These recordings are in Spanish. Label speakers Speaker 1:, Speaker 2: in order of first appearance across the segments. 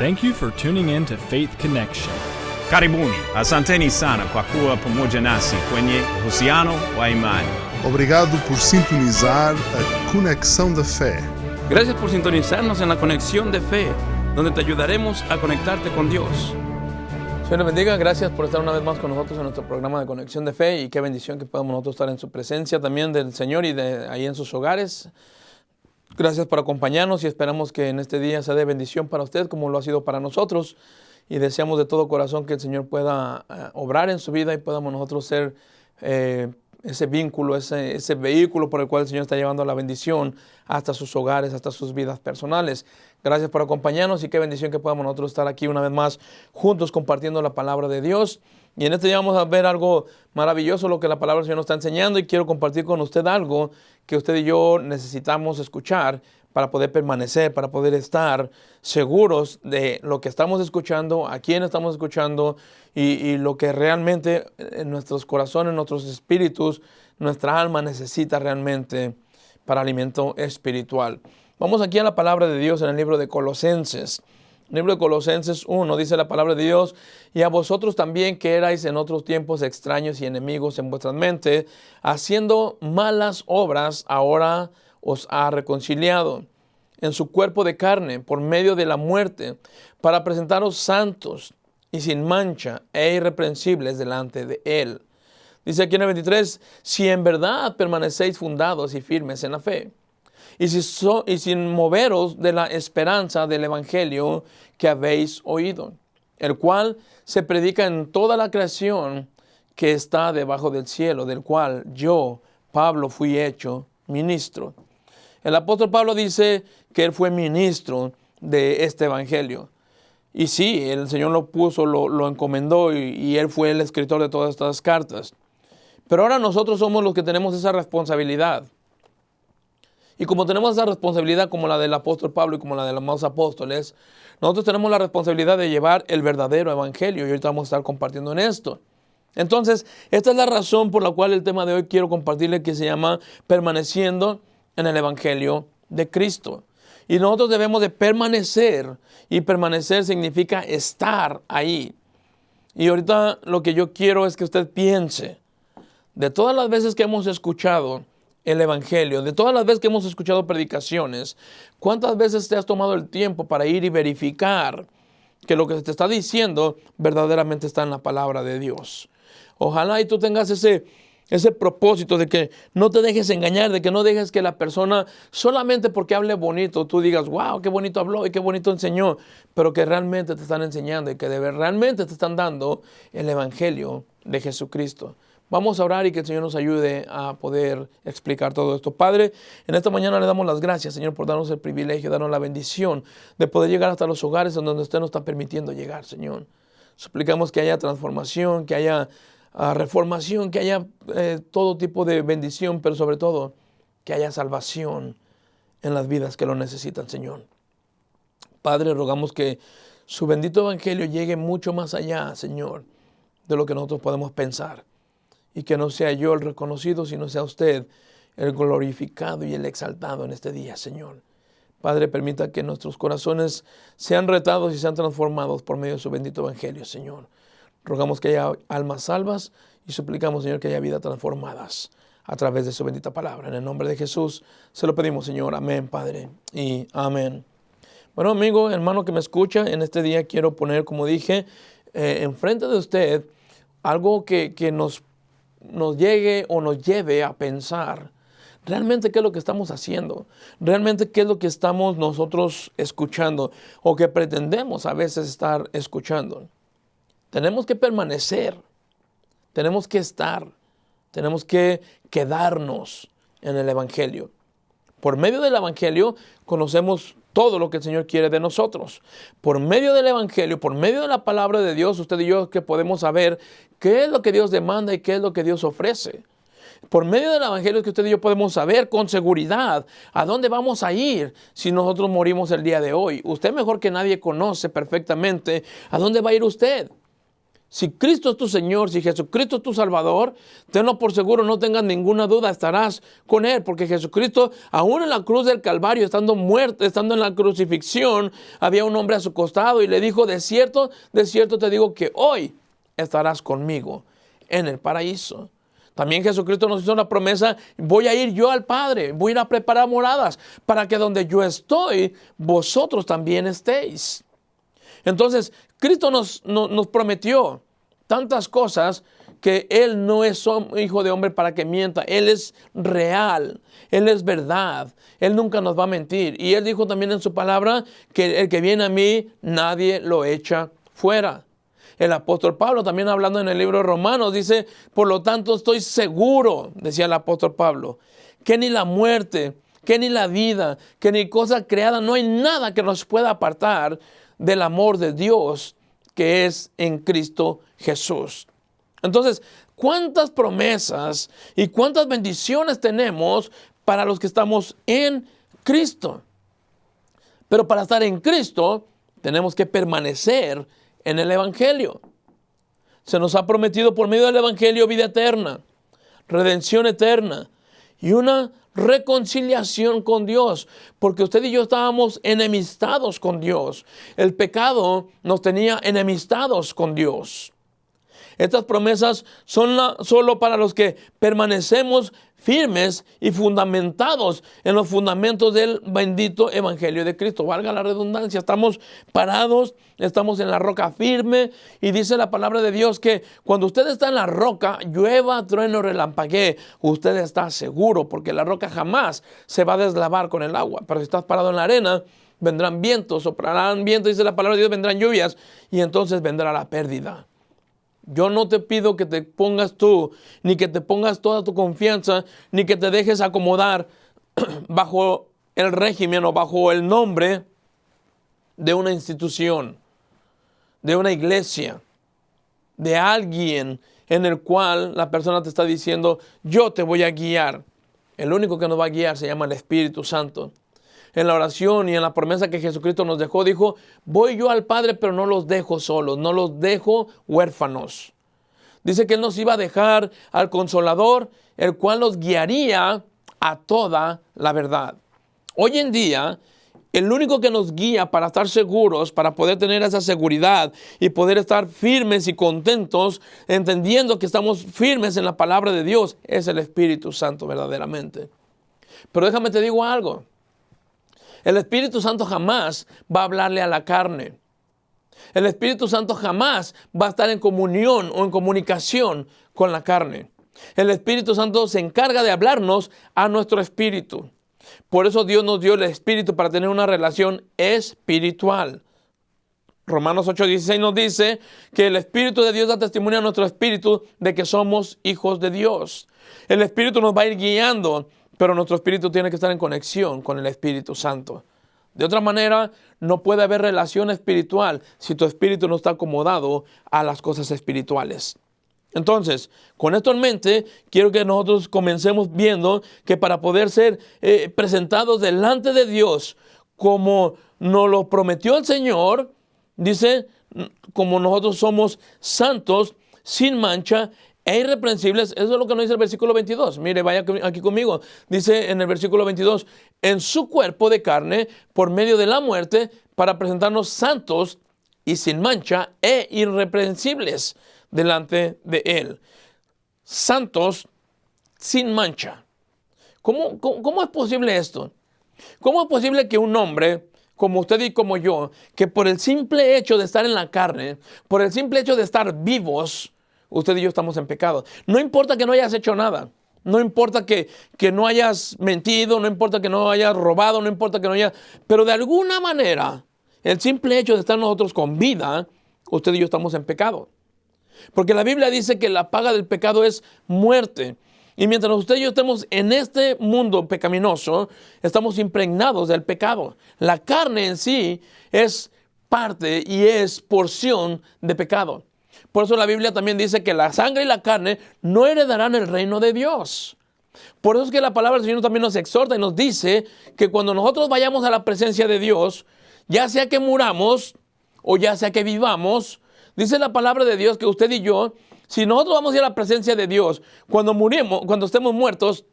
Speaker 1: Thank you for tuning in to Faith Connection.
Speaker 2: Karibuni, asanteni sana kwa kuwa pamoja nasi kwenye uhusiano wa imani.
Speaker 3: Obrigado por sintonizar a Conexão da Fé.
Speaker 4: Gracias por sintonizarnos en la Conexión de Fe, donde te ayudaremos a conectarte con Dios. Señor les bendiga, gracias por estar una vez más con nosotros en nuestro programa de Conexión de Fe, y qué bendición que podamos nosotros estar en su presencia también del Señor y de ahí en sus hogares. Gracias por acompañarnos y esperamos que en este día sea de bendición para usted como lo ha sido para nosotros, y deseamos de todo corazón que el Señor pueda obrar en su vida y podamos nosotros ser ese vínculo, ese vehículo por el cual el Señor está llevando la bendición hasta sus hogares, hasta sus vidas personales. Gracias por acompañarnos y qué bendición que podamos nosotros estar aquí una vez más juntos compartiendo la palabra de Dios. Y en este día vamos a ver algo maravilloso, lo que la palabra del Señor nos está enseñando, y quiero compartir con usted algo que usted y yo necesitamos escuchar para poder permanecer, para poder estar seguros de lo que estamos escuchando, a quién estamos escuchando y lo que realmente en nuestros corazones, nuestros espíritus, nuestra alma necesita realmente para alimento espiritual. Vamos aquí a la palabra de Dios en el libro de Colosenses. En el libro de Colosenses 1 dice la palabra de Dios: y a vosotros también, que erais en otros tiempos extraños y enemigos en vuestras mentes, haciendo malas obras, ahora os ha reconciliado en su cuerpo de carne por medio de la muerte, para presentaros santos y sin mancha e irreprensibles delante de Él. Dice aquí en el 23, si en verdad permanecéis fundados y firmes en la fe, y sin moveros de la esperanza del Evangelio que habéis oído, el cual se predica en toda la creación que está debajo del cielo, del cual yo, Pablo, fui hecho ministro. El apóstol Pablo dice que él fue ministro de este Evangelio. Y sí, el Señor lo puso, lo encomendó, y él fue el escritor de todas estas cartas. Pero ahora nosotros somos los que tenemos esa responsabilidad. Y como tenemos esa responsabilidad como la del apóstol Pablo y como la de los demás apóstoles, nosotros tenemos la responsabilidad de llevar el verdadero evangelio, y ahorita vamos a estar compartiendo en esto. Entonces, esta es la razón por la cual el tema de hoy quiero compartirle, que se llama permaneciendo en el evangelio de Cristo. Y nosotros debemos de permanecer, y permanecer significa estar ahí. Y ahorita lo que yo quiero es que usted piense de todas las veces que hemos escuchado el evangelio, de todas las veces que hemos escuchado predicaciones, ¿cuántas veces te has tomado el tiempo para ir y verificar que lo que te está diciendo verdaderamente está en la palabra de Dios? Ojalá y tú tengas ese propósito de que no te dejes engañar, de que no dejes que la persona, solamente porque hable bonito, tú digas, wow, qué bonito habló y qué bonito enseñó, pero que realmente te están enseñando y que realmente te están dando el evangelio de Jesucristo. Vamos a orar y que el Señor nos ayude a poder explicar todo esto. Padre, en esta mañana le damos las gracias, Señor, por darnos el privilegio, darnos la bendición de poder llegar hasta los hogares donde usted nos está permitiendo llegar, Señor. Suplicamos que haya transformación, que haya reformación, que haya todo tipo de bendición, pero sobre todo que haya salvación en las vidas que lo necesitan, Señor. Padre, rogamos que su bendito evangelio llegue mucho más allá, Señor, de lo que nosotros podemos pensar. Y que no sea yo el reconocido, sino sea usted el glorificado y el exaltado en este día, Señor. Padre, permita que nuestros corazones sean retados y sean transformados por medio de su bendito evangelio, Señor. Rogamos que haya almas salvas y suplicamos, Señor, que haya vidas transformadas a través de su bendita palabra. En el nombre de Jesús se lo pedimos, Señor. Amén, Padre, y amén. Bueno, amigo, hermano que me escucha, en este día quiero poner, como dije, enfrente de usted algo que nos llegue o nos lleve a pensar realmente qué es lo que estamos haciendo, realmente qué es lo que estamos nosotros escuchando o que pretendemos a veces estar escuchando. Tenemos que permanecer, tenemos que estar, tenemos que quedarnos en el evangelio. Por medio del evangelio conocemos todo lo que el Señor quiere de nosotros. Por medio del evangelio, por medio de la palabra de Dios, usted y yo que podemos saber qué es lo que Dios demanda y qué es lo que Dios ofrece. Por medio del evangelio que usted y yo podemos saber con seguridad a dónde vamos a ir si nosotros morimos el día de hoy. Usted mejor que nadie conoce perfectamente a dónde va a ir usted. Si Cristo es tu Señor, si Jesucristo es tu Salvador, tenlo por seguro, no tengas ninguna duda, estarás con Él. Porque Jesucristo, aún en la cruz del Calvario, estando muerto, estando en la crucifixión, había un hombre a su costado y le dijo, de cierto te digo que hoy estarás conmigo en el paraíso. También Jesucristo nos hizo la promesa, voy a ir yo al Padre, voy a ir a preparar moradas para que donde yo estoy, vosotros también estéis. Entonces, Cristo nos prometió tantas cosas que Él no es hijo de hombre para que mienta. Él es real, Él es verdad, Él nunca nos va a mentir. Y Él dijo también en su palabra que el que viene a mí, nadie lo echa fuera. El apóstol Pablo también hablando en el libro de Romanos dice, por lo tanto estoy seguro, decía el apóstol Pablo, que ni la muerte, que ni la vida, que ni cosa creada, no hay nada que nos pueda apartar del amor de Dios que es en Cristo Jesús. Entonces, ¿cuántas promesas y cuántas bendiciones tenemos para los que estamos en Cristo? Pero para estar en Cristo, tenemos que permanecer en el Evangelio. Se nos ha prometido por medio del Evangelio vida eterna, redención eterna y una reconciliación con Dios, porque usted y yo estábamos enemistados con Dios. El pecado nos tenía enemistados con Dios. Estas promesas son solo para los que permanecemos firmes y fundamentados en los fundamentos del bendito Evangelio de Cristo. Valga la redundancia, estamos parados, estamos en la roca firme y dice la palabra de Dios que cuando usted está en la roca, llueva, trueno, relampaguee, usted está seguro porque la roca jamás se va a deslavar con el agua. Pero si estás parado en la arena, vendrán vientos, soplarán vientos, dice la palabra de Dios, vendrán lluvias y entonces vendrá la pérdida. Yo no te pido que te pongas tú, ni que te pongas toda tu confianza, ni que te dejes acomodar bajo el régimen o bajo el nombre de una institución, de una iglesia, de alguien en el cual la persona te está diciendo, yo te voy a guiar. El único que nos va a guiar se llama el Espíritu Santo. En la oración y en la promesa que Jesucristo nos dejó, dijo, voy yo al Padre, pero no los dejo solos, no los dejo huérfanos. Dice que Él nos iba a dejar al Consolador, el cual nos guiaría a toda la verdad. Hoy en día, el único que nos guía para estar seguros, para poder tener esa seguridad y poder estar firmes y contentos, entendiendo que estamos firmes en la palabra de Dios, es el Espíritu Santo verdaderamente. Pero déjame te digo algo. El Espíritu Santo jamás va a hablarle a la carne. El Espíritu Santo jamás va a estar en comunión o en comunicación con la carne. El Espíritu Santo se encarga de hablarnos a nuestro espíritu. Por eso Dios nos dio el Espíritu para tener una relación espiritual. Romanos 8:16 nos dice que el Espíritu de Dios da testimonio a nuestro espíritu de que somos hijos de Dios. El Espíritu nos va a ir guiando, pero nuestro espíritu tiene que estar en conexión con el Espíritu Santo. De otra manera, no puede haber relación espiritual si tu espíritu no está acomodado a las cosas espirituales. Entonces, con esto en mente, quiero que nosotros comencemos viendo que para poder ser presentados delante de Dios, como nos lo prometió el Señor, dice, como nosotros somos santos, sin mancha e irreprensibles. Eso es lo que nos dice el versículo 22. Mire, vaya aquí conmigo. Dice en el versículo 22, en su cuerpo de carne, por medio de la muerte, para presentarnos santos y sin mancha e irreprensibles delante de Él. Santos sin mancha. ¿Cómo es posible esto? ¿Cómo es posible que un hombre como usted y como yo, que por el simple hecho de estar en la carne, por el simple hecho de estar vivos, usted y yo estamos en pecado? No importa que no hayas hecho nada. No importa que no hayas mentido, no importa que no hayas robado, no importa que no hayas... Pero de alguna manera, el simple hecho de estar nosotros con vida, usted y yo estamos en pecado. Porque la Biblia dice que la paga del pecado es muerte. Y mientras usted y yo estemos en este mundo pecaminoso, estamos impregnados del pecado. La carne en sí es parte y es porción de pecado. Por eso la Biblia también dice que la sangre y la carne no heredarán el reino de Dios. Por eso es que la palabra del Señor también nos exhorta y nos dice que cuando nosotros vayamos a la presencia de Dios, ya sea que muramos o ya sea que vivamos, Dice la palabra de Dios que usted y yo, si nosotros vamos a ir a la presencia de Dios, cuando estemos muertos,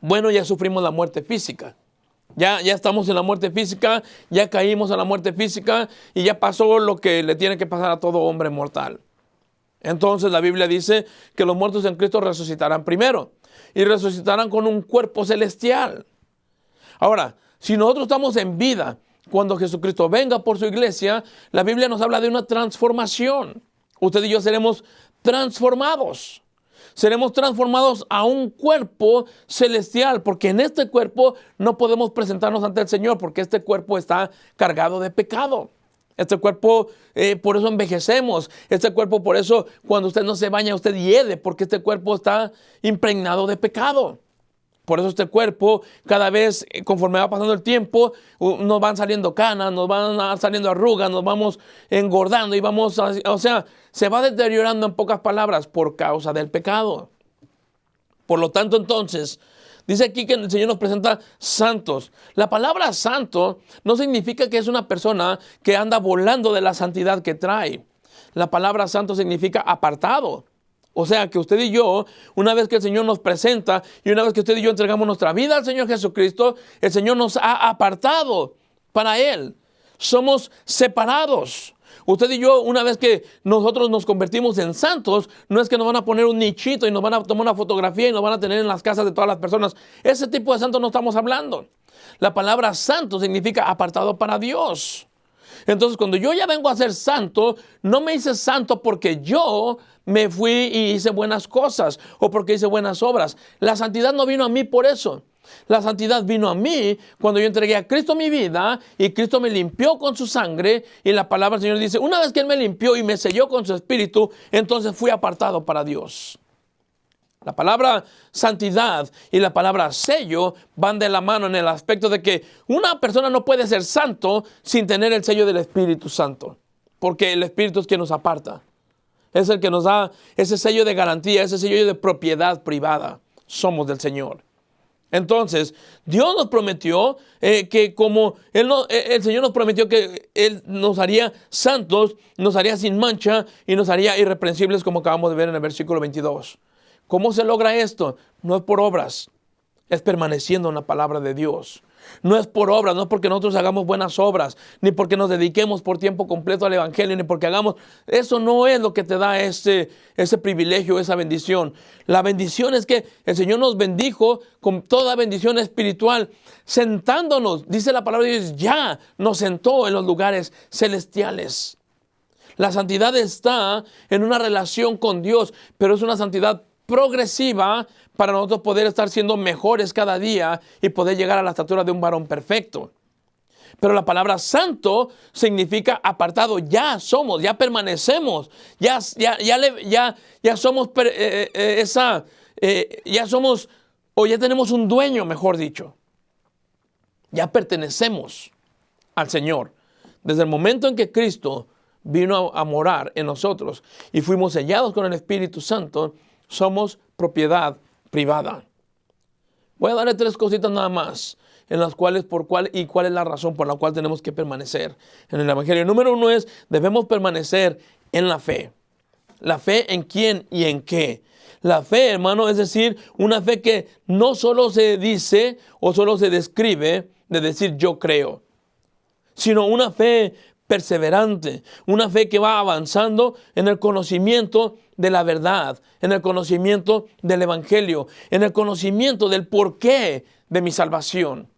Speaker 4: bueno, ya sufrimos la muerte física. Ya estamos en la muerte física, ya caímos en la muerte física y ya pasó lo que le tiene que pasar a todo hombre mortal. Entonces la Biblia dice que los muertos en Cristo resucitarán primero y resucitarán con un cuerpo celestial. Ahora, si nosotros estamos en vida, cuando Jesucristo venga por su iglesia, la Biblia nos habla de una transformación. Usted y yo seremos transformados. Seremos transformados a un cuerpo celestial, porque en este cuerpo no podemos presentarnos ante el Señor, porque este cuerpo está cargado de pecado. Este cuerpo, por eso envejecemos. Este cuerpo, por eso, cuando usted no se baña, usted hiede, porque este cuerpo está impregnado de pecado. Por eso este cuerpo, cada vez, conforme va pasando el tiempo, nos van saliendo canas, nos van saliendo arrugas, nos vamos engordando y se va deteriorando, en pocas palabras, por causa del pecado. Por lo tanto, entonces, dice aquí que el Señor nos presenta santos. La palabra santo no significa que es una persona que anda volando de la santidad que trae. La palabra santo significa apartado. O sea, que usted y yo, una vez que el Señor nos presenta y una vez que usted y yo entregamos nuestra vida al Señor Jesucristo, el Señor nos ha apartado para Él. Somos separados. Usted y yo, una vez que nosotros nos convertimos en santos, no es que nos van a poner un nichito y nos van a tomar una fotografía y nos van a tener en las casas de todas las personas. Ese tipo de santos no estamos hablando. La palabra santo significa apartado para Dios. Entonces, cuando yo ya vengo a ser santo, no me hice santo porque yo me fui y hice buenas cosas o porque hice buenas obras. La santidad no vino a mí por eso. La santidad vino a mí cuando yo entregué a Cristo mi vida y Cristo me limpió con su sangre, y la palabra del Señor dice, una vez que Él me limpió y me selló con su espíritu, entonces fui apartado para Dios. La palabra santidad y la palabra sello van de la mano en el aspecto de que una persona no puede ser santo sin tener el sello del Espíritu Santo, porque el Espíritu es quien nos aparta. Es el que nos da ese sello de garantía, ese sello de propiedad privada. Somos del Señor. Entonces, Dios nos prometió que como el Señor nos prometió que Él nos haría santos, nos haría sin mancha y nos haría irreprensibles, como acabamos de ver en el versículo 22. ¿Cómo se logra esto? No es por obras, es permaneciendo en la palabra de Dios. No es por obras, no es porque nosotros hagamos buenas obras, ni porque nos dediquemos por tiempo completo al Evangelio, ni porque hagamos... Eso no es lo que te da ese privilegio, esa bendición. La bendición es que el Señor nos bendijo con toda bendición espiritual, sentándonos, dice la palabra de Dios, ya nos sentó en los lugares celestiales. La santidad está en una relación con Dios, pero es una santidad progresiva para nosotros poder estar siendo mejores cada día y poder llegar a la estatura de un varón perfecto. Pero la palabra santo significa apartado. Ya somos, ya permanecemos, ya somos ya somos, o ya tenemos un dueño, mejor dicho. Ya pertenecemos al Señor. Desde el momento en que Cristo vino a morar en nosotros y fuimos sellados con el Espíritu Santo, somos propiedad privada. Voy a darle 3 cositas nada más, en las cuales cuál es la razón por la cual tenemos que permanecer en el Evangelio. Número 1 es, debemos permanecer en la fe. ¿La fe en quién y en qué? La fe, hermano, es decir, una fe que no solo se dice o solo se describe de decir yo creo, sino una fe perseverante, una fe que va avanzando en el conocimiento de la verdad, en el conocimiento del Evangelio, en el conocimiento del porqué de mi salvación.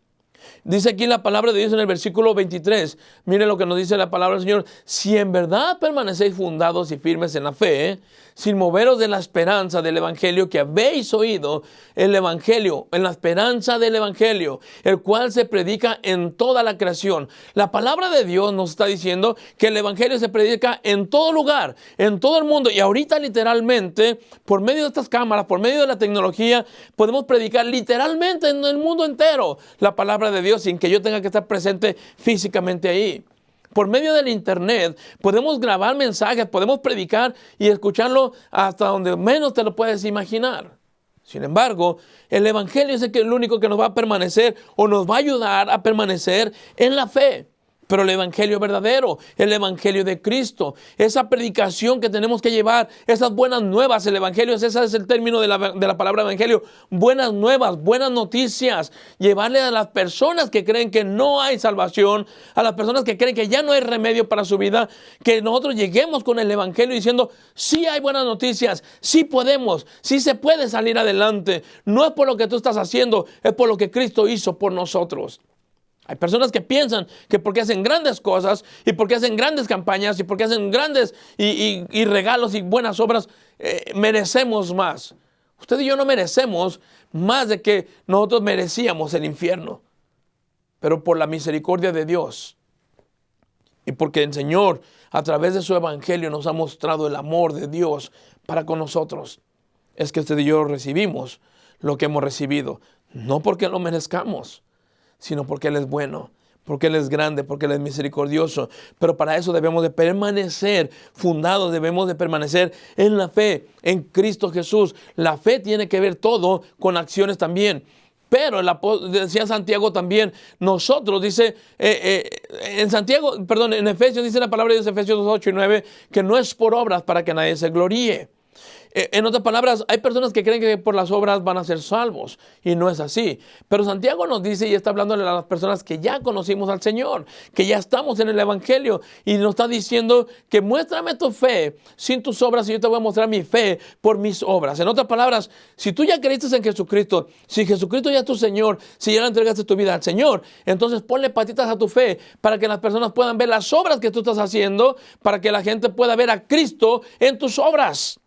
Speaker 4: Dice aquí la palabra de Dios en el versículo 23, mire lo que nos dice la palabra del Señor: si en verdad permanecéis fundados y firmes en la fe, sin moveros de la esperanza del Evangelio que habéis oído, el Evangelio, en la esperanza del Evangelio, el cual se predica en toda la creación. La palabra de Dios nos está diciendo que el Evangelio se predica en todo lugar, en todo el mundo, y ahorita literalmente, por medio de estas cámaras, por medio de la tecnología, podemos predicar literalmente en el mundo entero la palabra de Dios sin que yo tenga que estar presente físicamente ahí. Por medio del internet podemos grabar mensajes, podemos predicar y escucharlo hasta donde menos te lo puedes imaginar. Sin embargo, el Evangelio es el único que nos va a permanecer o nos va a ayudar a permanecer en la fe. Pero el evangelio verdadero, el evangelio de Cristo, esa predicación que tenemos que llevar, esas buenas nuevas, el evangelio, ese es el término de la palabra evangelio, buenas nuevas, buenas noticias, llevarle a las personas que creen que no hay salvación, a las personas que creen que ya no hay remedio para su vida, que nosotros lleguemos con el evangelio diciendo, sí hay buenas noticias, sí podemos, sí se puede salir adelante, no es por lo que tú estás haciendo, es por lo que Cristo hizo por nosotros. Hay personas que piensan que porque hacen grandes cosas y porque hacen grandes campañas y porque hacen grandes y regalos y buenas obras, merecemos más. Usted y yo no merecemos más de que nosotros merecíamos el infierno. Pero por la misericordia de Dios y porque el Señor a través de su evangelio nos ha mostrado el amor de Dios para con nosotros, es que usted y yo recibimos lo que hemos recibido. No porque lo merezcamos, sino porque Él es bueno, porque Él es grande, porque Él es misericordioso. Pero para eso debemos de permanecer fundados, debemos de permanecer en la fe, en Cristo Jesús. La fe tiene que ver todo con acciones también. Pero decía Santiago también, nosotros, dice, en Efesios dice la palabra de Dios, Efesios 2, 8 y 9, que no es por obras para que nadie se gloríe. En otras palabras, hay personas que creen que por las obras van a ser salvos y no es así. Pero Santiago nos dice y está hablando a las personas que ya conocimos al Señor, que ya estamos en el evangelio y nos está diciendo que muéstrame tu fe sin tus obras y yo te voy a mostrar mi fe por mis obras. En otras palabras, si tú ya creíste en Jesucristo, si Jesucristo ya es tu Señor, si ya le entregaste tu vida al Señor, entonces ponle patitas a tu fe para que las personas puedan ver las obras que tú estás haciendo, para que la gente pueda ver a Cristo en tus obras.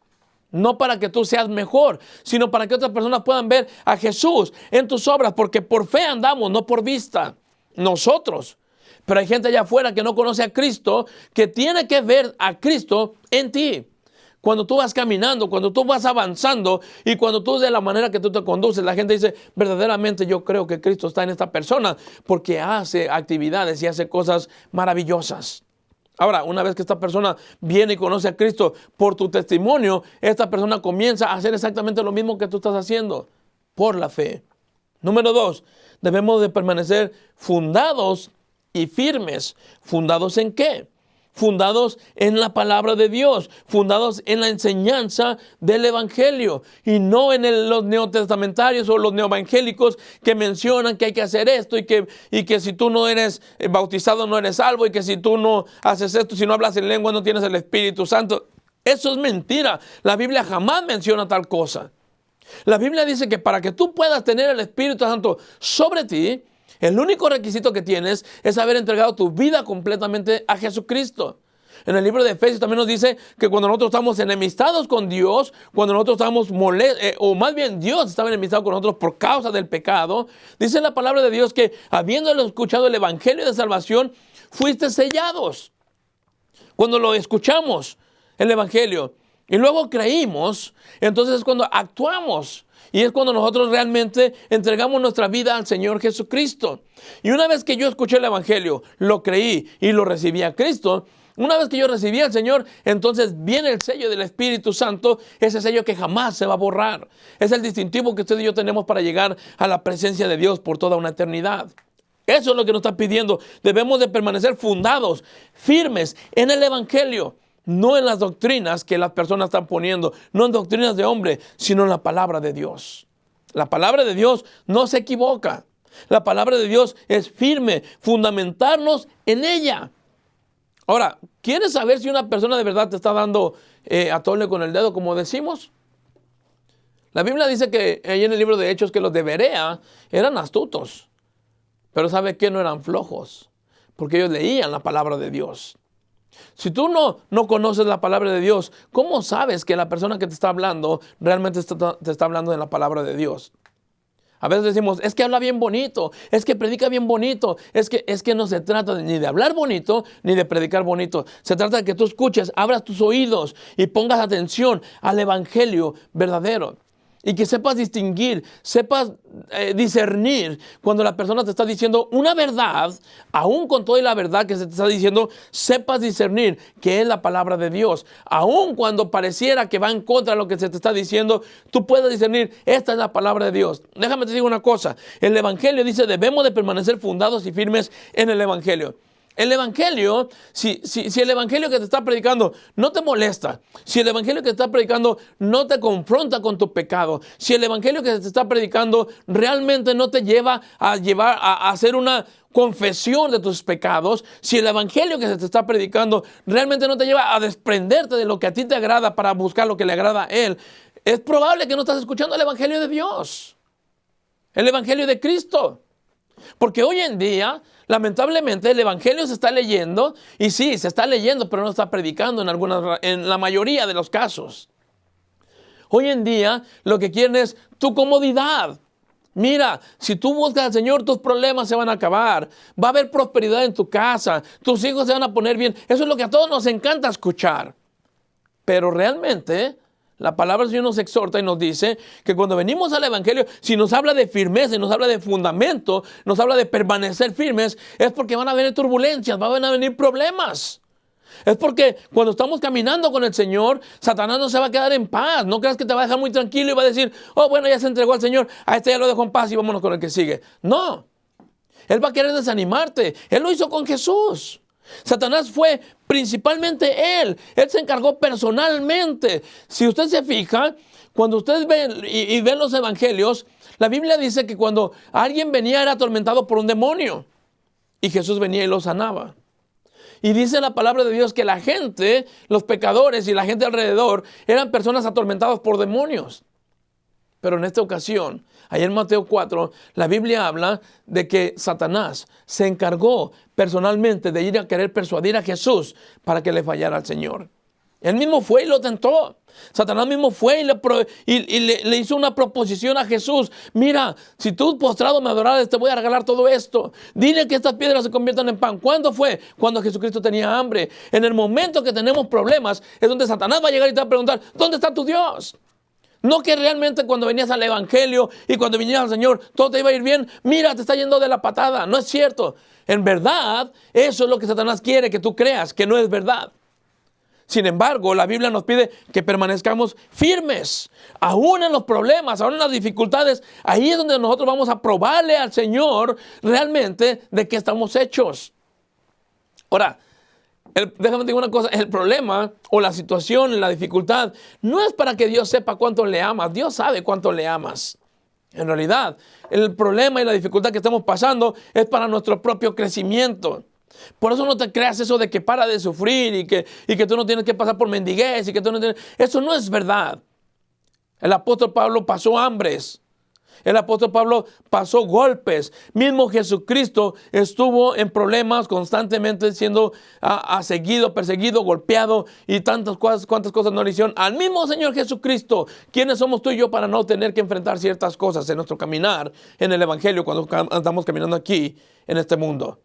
Speaker 4: No para que tú seas mejor, sino para que otras personas puedan ver a Jesús en tus obras, porque por fe andamos, no por vista, nosotros. Pero hay gente allá afuera que no conoce a Cristo, que tiene que ver a Cristo en ti. Cuando tú vas caminando, cuando tú vas avanzando y cuando tú de la manera que tú te conduces, la gente dice, verdaderamente yo creo que Cristo está en esta persona porque hace actividades y hace cosas maravillosas. Ahora, una vez que esta persona viene y conoce a Cristo por tu testimonio, esta persona comienza a hacer exactamente lo mismo que tú estás haciendo por la fe. Número 2, debemos de permanecer fundados y firmes. ¿Fundados en qué? Fundados en la palabra de Dios, fundados en la enseñanza del evangelio y no en los neotestamentarios o los neoevangélicos que mencionan que hay que hacer esto y que si tú no eres bautizado no eres salvo y que si tú no haces esto, si no hablas en lengua no tienes el Espíritu Santo. Eso es mentira. La Biblia jamás menciona tal cosa. La Biblia dice que para que tú puedas tener el Espíritu Santo sobre ti, el único requisito que tienes es haber entregado tu vida completamente a Jesucristo. En el libro de Efesios también nos dice que cuando nosotros estamos enemistados con Dios, cuando nosotros estamos o más bien Dios estaba enemistado con nosotros por causa del pecado, dice la palabra de Dios que habiéndolo escuchado el evangelio de salvación, fuiste sellados. Cuando lo escuchamos, el evangelio, y luego creímos, entonces es cuando actuamos. Y es cuando nosotros realmente entregamos nuestra vida al Señor Jesucristo. Y una vez que yo escuché el evangelio, lo creí y lo recibí a Cristo, una vez que yo recibí al Señor, entonces viene el sello del Espíritu Santo, ese sello que jamás se va a borrar. Es el distintivo que usted y yo tenemos para llegar a la presencia de Dios por toda una eternidad. Eso es lo que nos está pidiendo. Debemos de permanecer fundados, firmes en el evangelio. No en las doctrinas que las personas están poniendo, no en doctrinas de hombre, sino en la palabra de Dios. La palabra de Dios no se equivoca. La palabra de Dios es firme, fundamentarnos en ella. Ahora, ¿quieres saber si una persona de verdad te está dando a tole con el dedo, como decimos? La Biblia dice que ahí en el libro de Hechos que los de Berea eran astutos, pero ¿sabe qué? No eran flojos, porque ellos leían la palabra de Dios. Si tú no conoces la palabra de Dios, ¿cómo sabes que la persona que te está hablando realmente te está hablando de la palabra de Dios? A veces decimos, es que habla bien bonito, es que predica bien bonito, es que no se trata ni de hablar bonito ni de predicar bonito. Se trata de que tú escuches, abras tus oídos y pongas atención al evangelio verdadero. Y que sepas distinguir, sepas discernir cuando la persona te está diciendo una verdad, aún con toda la verdad que se te está diciendo, sepas discernir que es la palabra de Dios. Aún cuando pareciera que va en contra de lo que se te está diciendo, tú puedes discernir, esta es la palabra de Dios. Déjame te digo una cosa, el evangelio dice, debemos de permanecer fundados y firmes en el evangelio. El evangelio, si el evangelio que te está predicando no te molesta, si el evangelio que te está predicando no te confronta con tu pecado, si el evangelio que te está predicando realmente no te lleva a hacer una confesión de tus pecados, si el evangelio que se te está predicando realmente no te lleva a desprenderte de lo que a ti te agrada para buscar lo que le agrada a Él, es probable que no estás escuchando el evangelio de Dios, el evangelio de Cristo. Porque hoy en día, lamentablemente, el evangelio se está leyendo, y sí, se está leyendo, pero no está predicando en la mayoría de los casos. Hoy en día, lo que quieren es tu comodidad. Mira, si tú buscas al Señor, tus problemas se van a acabar. Va a haber prosperidad en tu casa. Tus hijos se van a poner bien. Eso es lo que a todos nos encanta escuchar. Pero realmente, la palabra del Señor nos exhorta y nos dice que cuando venimos al evangelio, si nos habla de firmeza y nos habla de fundamento, nos habla de permanecer firmes, es porque van a venir turbulencias, van a venir problemas. Es porque cuando estamos caminando con el Señor, Satanás no se va a quedar en paz. No creas que te va a dejar muy tranquilo y va a decir, oh, bueno, ya se entregó al Señor, a este ya lo dejó en paz y vámonos con el que sigue. No, Él va a querer desanimarte. Él lo hizo con Jesús. Satanás fue principalmente Él se encargó personalmente. Si usted se fija, cuando ustedes ven y ven los evangelios, la Biblia dice que cuando alguien venía era atormentado por un demonio y Jesús venía y lo sanaba. Y dice la palabra de Dios que la gente, los pecadores y la gente alrededor eran personas atormentadas por demonios. Pero en esta ocasión, allá en Mateo 4, la Biblia habla de que Satanás se encargó personalmente de ir a querer persuadir a Jesús para que le fallara al Señor. Él mismo fue y lo tentó. Satanás mismo fue y le hizo una proposición a Jesús. Mira, si tú postrado me adorares, te voy a regalar todo esto. Dile que estas piedras se conviertan en pan. ¿Cuándo fue? Cuando Jesucristo tenía hambre. En el momento que tenemos problemas es donde Satanás va a llegar y te va a preguntar, ¿dónde está tu Dios? No que realmente cuando venías al evangelio y cuando vinieras al Señor todo te iba a ir bien. Mira, te está yendo de la patada. No es cierto. En verdad, eso es lo que Satanás quiere que tú creas, que no es verdad. Sin embargo, la Biblia nos pide que permanezcamos firmes, aún en los problemas, aún en las dificultades. Ahí es donde nosotros vamos a probarle al Señor realmente de qué estamos hechos. Ahora, déjame decir una cosa, el problema o la situación, la dificultad, no es para que Dios sepa cuánto le amas. Dios sabe cuánto le amas. En realidad, el problema y la dificultad que estamos pasando es para nuestro propio crecimiento. Por eso no te creas eso de que para de sufrir y que tú no tienes que pasar por mendiguez y que tú no tienes... Eso no es verdad. El apóstol Pablo pasó hambres. El apóstol Pablo pasó golpes. Mismo Jesucristo estuvo en problemas constantemente siendo seguido, perseguido, golpeado y cuantas cosas no le hicieron al mismo Señor Jesucristo. ¿Quiénes somos tú y yo para no tener que enfrentar ciertas cosas en nuestro caminar en el evangelio cuando andamos caminando aquí en este mundo?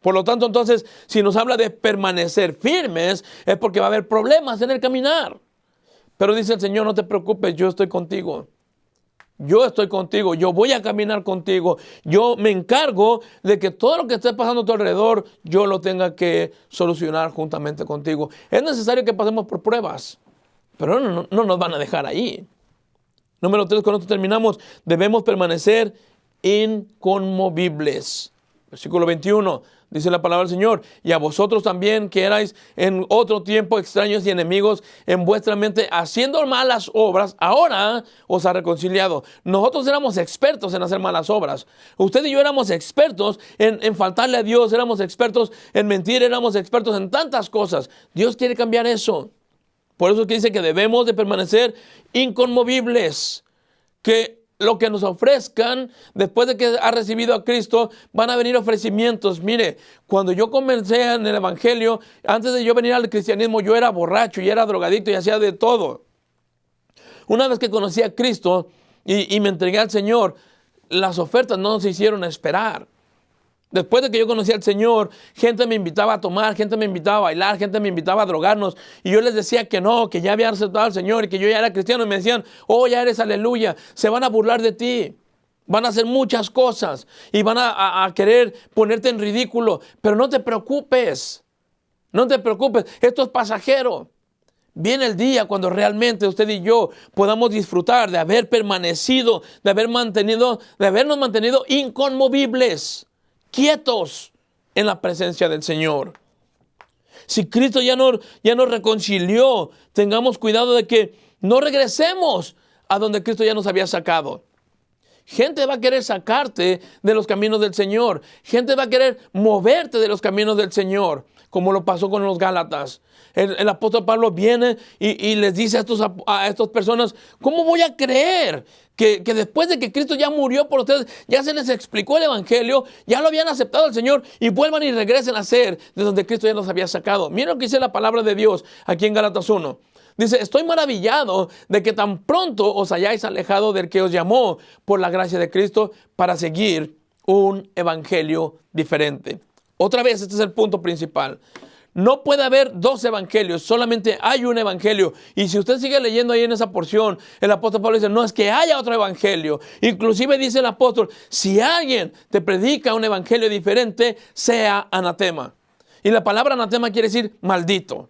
Speaker 4: Por lo tanto, entonces, si nos habla de permanecer firmes, es porque va a haber problemas en el caminar. Pero dice el Señor, no te preocupes, yo estoy contigo. Yo estoy contigo, yo voy a caminar contigo. Yo me encargo de que todo lo que esté pasando a tu alrededor, yo lo tenga que solucionar juntamente contigo. Es necesario que pasemos por pruebas, pero no nos van a dejar ahí. Número 3, con esto terminamos. Debemos permanecer inconmovibles. Versículo 21. Dice la palabra del Señor, y a vosotros también que erais en otro tiempo extraños y enemigos en vuestra mente, haciendo malas obras, ahora os ha reconciliado. Nosotros éramos expertos en hacer malas obras. Usted y yo éramos expertos en faltarle a Dios, éramos expertos en mentir, éramos expertos en tantas cosas. Dios quiere cambiar eso. Por eso es que dice que debemos de permanecer inconmovibles, que lo que nos ofrezcan después de que ha recibido a Cristo, van a venir ofrecimientos. Mire, cuando yo comencé en el evangelio, antes de yo venir al cristianismo, yo era borracho y era drogadicto y hacía de todo. Una vez que conocí a Cristo y me entregué al Señor, las ofertas no se hicieron esperar. Después de que yo conocí al Señor, gente me invitaba a tomar, gente me invitaba a bailar, gente me invitaba a drogarnos. Y yo les decía que no, que ya había aceptado al Señor y que yo ya era cristiano. Y me decían, oh, ya eres aleluya. Se van a burlar de ti. Van a hacer muchas cosas y van a querer ponerte en ridículo. Pero no te preocupes. No te preocupes. Esto es pasajero. Viene el día cuando realmente usted y yo podamos disfrutar de haber permanecido, de habernos mantenido inconmovibles. Quietos, en la presencia del Señor. Si Cristo ya nos reconcilió, tengamos cuidado de que no regresemos a donde Cristo ya nos había sacado. Gente va a querer sacarte de los caminos del Señor. Gente va a querer moverte de los caminos del Señor, como lo pasó con los Gálatas. El apóstol Pablo viene y les dice a estas personas, ¿cómo voy a creer que después de que Cristo ya murió por ustedes, ya se les explicó el Evangelio, ya lo habían aceptado al Señor y vuelvan y regresen a ser de donde Cristo ya los había sacado? Miren lo que dice la palabra de Dios aquí en Gálatas 1. Dice, estoy maravillado de que tan pronto os hayáis alejado del que os llamó por la gracia de Cristo para seguir un evangelio diferente. Otra vez, este es el punto principal. No puede haber dos evangelios, solamente hay un evangelio. Y si usted sigue leyendo ahí en esa porción, el apóstol Pablo dice, no es que haya otro evangelio. Inclusive dice el apóstol, si alguien te predica un evangelio diferente, sea anatema. Y la palabra anatema quiere decir maldito.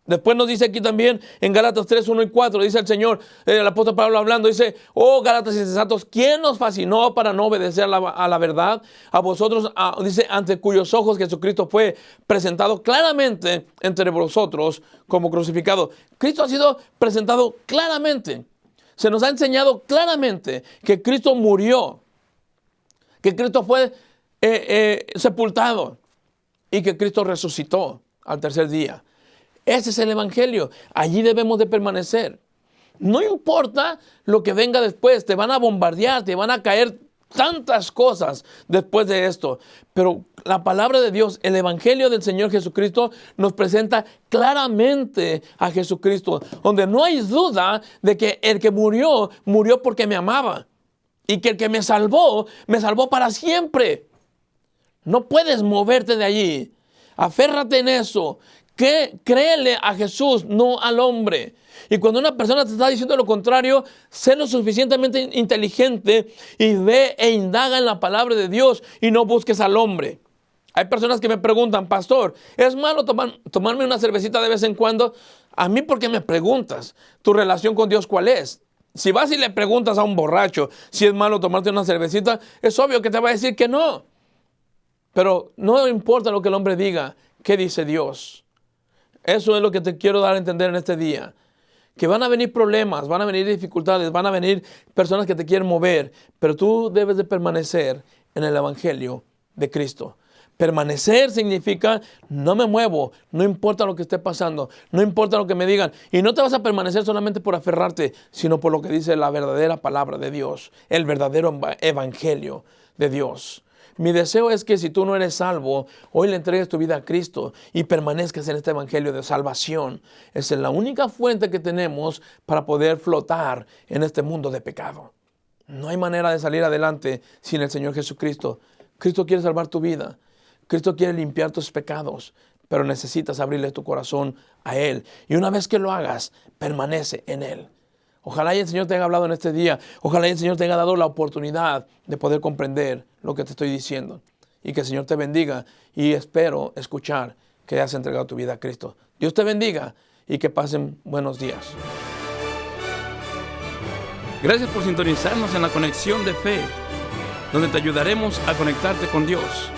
Speaker 4: Después nos dice aquí también en Gálatas 3, 1 y 4, dice el Señor, el apóstol Pablo hablando, dice, oh Gálatas insensatos, ¿quién nos fascinó para no obedecer a la verdad? A vosotros, dice, ante cuyos ojos Jesucristo fue presentado claramente entre vosotros como crucificado. Cristo ha sido presentado claramente. Se nos ha enseñado claramente que Cristo murió, que Cristo fue sepultado y que Cristo resucitó al tercer día. Ese es el evangelio. Allí debemos de permanecer. No importa lo que venga después. Te van a bombardear, te van a caer tantas cosas después de esto. Pero la palabra de Dios, el evangelio del Señor Jesucristo, nos presenta claramente a Jesucristo, donde no hay duda de que el que murió, murió porque me amaba. Y que el que me salvó para siempre. No puedes moverte de allí. Aférrate en eso. Créele a Jesús, no al hombre. Y cuando una persona te está diciendo lo contrario, sé lo suficientemente inteligente y ve e indaga en la palabra de Dios y no busques al hombre. Hay personas que me preguntan, pastor, ¿es malo tomarme una cervecita de vez en cuando? A mí, ¿por qué me preguntas? ¿Tu relación con Dios cuál es? Si vas y le preguntas a un borracho si es malo tomarte una cervecita, es obvio que te va a decir que no. Pero no importa lo que el hombre diga, ¿qué dice Dios? Eso es lo que te quiero dar a entender en este día. Que van a venir problemas, van a venir dificultades, van a venir personas que te quieren mover, pero tú debes de permanecer en el evangelio de Cristo. Permanecer significa no me muevo, no importa lo que esté pasando, no importa lo que me digan. Y no te vas a permanecer solamente por aferrarte, sino por lo que dice la verdadera palabra de Dios, el verdadero evangelio de Dios. Mi deseo es que si tú no eres salvo, hoy le entregues tu vida a Cristo y permanezcas en este evangelio de salvación. Esa es la única fuente que tenemos para poder flotar en este mundo de pecado. No hay manera de salir adelante sin el Señor Jesucristo. Cristo quiere salvar tu vida. Cristo quiere limpiar tus pecados, pero necesitas abrirle tu corazón a Él. Y una vez que lo hagas, permanece en Él. Ojalá y el Señor te haya hablado en este día. Ojalá y el Señor te haya dado la oportunidad de poder comprender lo que te estoy diciendo. Y que el Señor te bendiga. Y espero escuchar que has entregado tu vida a Cristo. Dios te bendiga y que pasen buenos días.
Speaker 1: Gracias por sintonizarnos en la Conexión de Fe, donde te ayudaremos a conectarte con Dios.